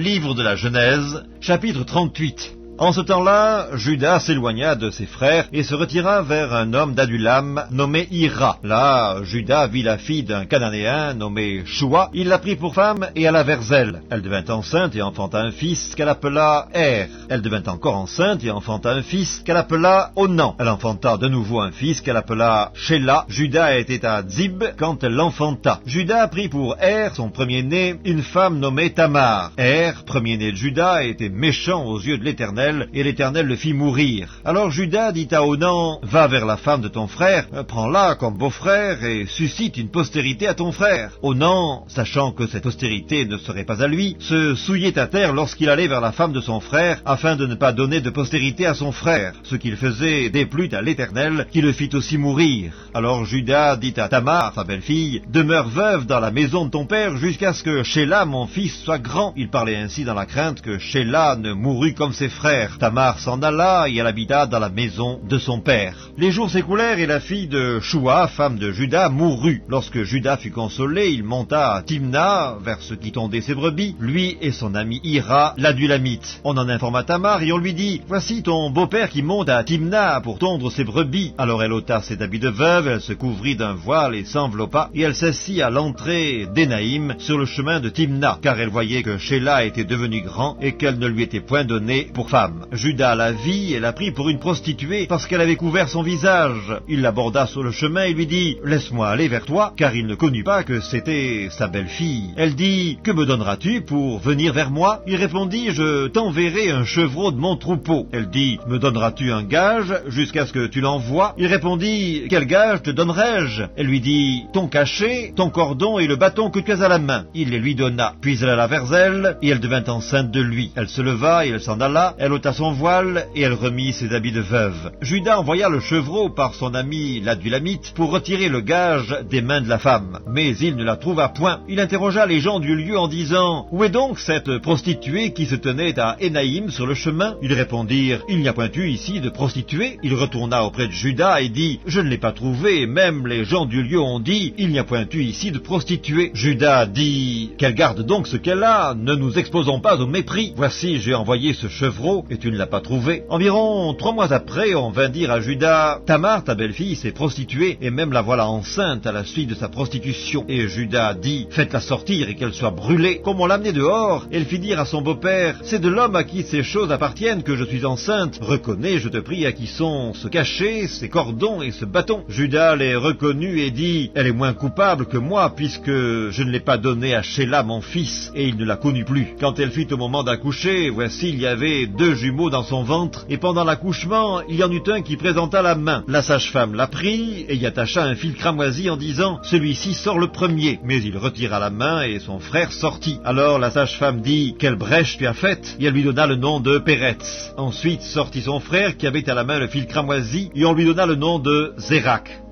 Livre de la Genèse, chapitre 38. En ce temps-là, Juda s'éloigna de ses frères et se retira vers un homme d'Adulam nommé Hira. Là, Juda vit la fille d'un Cananéen nommé Shua. Il la prit pour femme et alla vers elle. Elle devint enceinte et enfanta un fils qu'elle appela Er. Elle devint encore enceinte et enfanta un fils qu'elle appela Onan. Elle enfanta de nouveau un fils qu'elle appela Shéla. Juda était à Zib quand elle l'enfanta. Juda prit pour Er, son premier-né, une femme nommée Tamar. Er, premier-né de Juda, était méchant aux yeux de l'Éternel, et l'Éternel le fit mourir. Alors Juda dit à Onan, « Va vers la femme de ton frère, prends-la comme beau-frère, et suscite une postérité à ton frère. » Onan, sachant que cette postérité ne serait pas à lui, se souillait à terre lorsqu'il allait vers la femme de son frère, afin de ne pas donner de postérité à son frère. Ce qu'il faisait déplut à l'Éternel, qui le fit aussi mourir. Alors Juda dit à Tamar, sa belle-fille, « Demeure veuve dans la maison de ton père, jusqu'à ce que Shéla, mon fils, soit grand. » Il parlait ainsi dans la crainte que Shéla ne mourût comme ses frères. Tamar s'en alla et elle habita dans la maison de son père. Les jours s'écoulèrent et la fille de Shua, femme de Juda, mourut. Lorsque Juda fut consolé, il monta à Timna, vers ce qui tondaient ses brebis, lui et son ami Hira, l'Adulamite. On en informa Tamar et on lui dit, « Voici ton beau-père qui monte à Timna pour tondre ses brebis. » Alors elle ôta ses habits de veuve, elle se couvrit d'un voile et s'enveloppa, et elle s'assit à l'entrée d'Énaïm sur le chemin de Timna, car elle voyait que Shéla était devenu grand et qu'elle ne lui était point donnée pour femme. Juda la vit et la prit pour une prostituée parce qu'elle avait couvert son visage. Il l'aborda sur le chemin et lui dit « Laisse-moi aller vers toi », car il ne connut pas que c'était sa belle-fille. Elle dit « Que me donneras-tu pour venir vers moi ?» Il répondit « Je t'enverrai un chevreau de mon troupeau. » Elle dit « Me donneras-tu un gage jusqu'à ce que tu l'envoies ?» Il répondit « Quel gage te donnerai-je ?» Elle lui dit « Ton cachet, ton cordon et le bâton que tu as à la main. » Il les lui donna. Puis elle alla vers elle et elle devint enceinte de lui. Elle se leva et elle s'en alla. Elle ôta son voile et elle remit ses habits de veuve. Juda envoya le chevreau par son ami l'Adulamite pour retirer le gage des mains de la femme. Mais il ne la trouva point. Il interrogea les gens du lieu en disant « Où est donc cette prostituée qui se tenait à Énaïm sur le chemin ?» Ils répondirent « Il n'y a point eu ici de prostituée. » Il retourna auprès de Juda et dit « Je ne l'ai pas trouvée, et même les gens du lieu ont dit « Il n'y a point eu ici de prostituée. » Juda dit « Qu'elle garde donc ce qu'elle a, ne nous exposons pas au mépris. Voici, j'ai envoyé ce chevreau, et tu ne l'as pas trouvé. » Environ 3 mois après, on vint dire à Juda, « Tamar, ta belle-fille, s'est prostituée, et même la voilà enceinte à la suite de sa prostitution. » Et Juda dit, « Faites-la sortir et qu'elle soit brûlée. » Comme on l'amenait dehors, elle fit dire à son beau-père, « C'est de l'homme à qui ces choses appartiennent que je suis enceinte. Reconnais, je te prie, à qui sont ce cachet, ces cordons et ce bâton. » Juda les reconnut et dit, « Elle est moins coupable que moi, puisque je ne l'ai pas donnée à Shéla, mon fils, et il ne la connut plus. » Quand elle fut au moment d'accoucher, voici, il y avait 2 jumeaux dans son ventre, et pendant l'accouchement, il y en eut un qui présenta la main. La sage-femme la prit, et y attacha un fil cramoisi en disant, « Celui-ci sort le premier. » Mais il retira la main, et son frère sortit. Alors la sage-femme dit, « Quelle brèche tu as faite ?» Et elle lui donna le nom de Péretz. Ensuite sortit son frère, qui avait à la main le fil cramoisi, et on lui donna le nom de Zérak.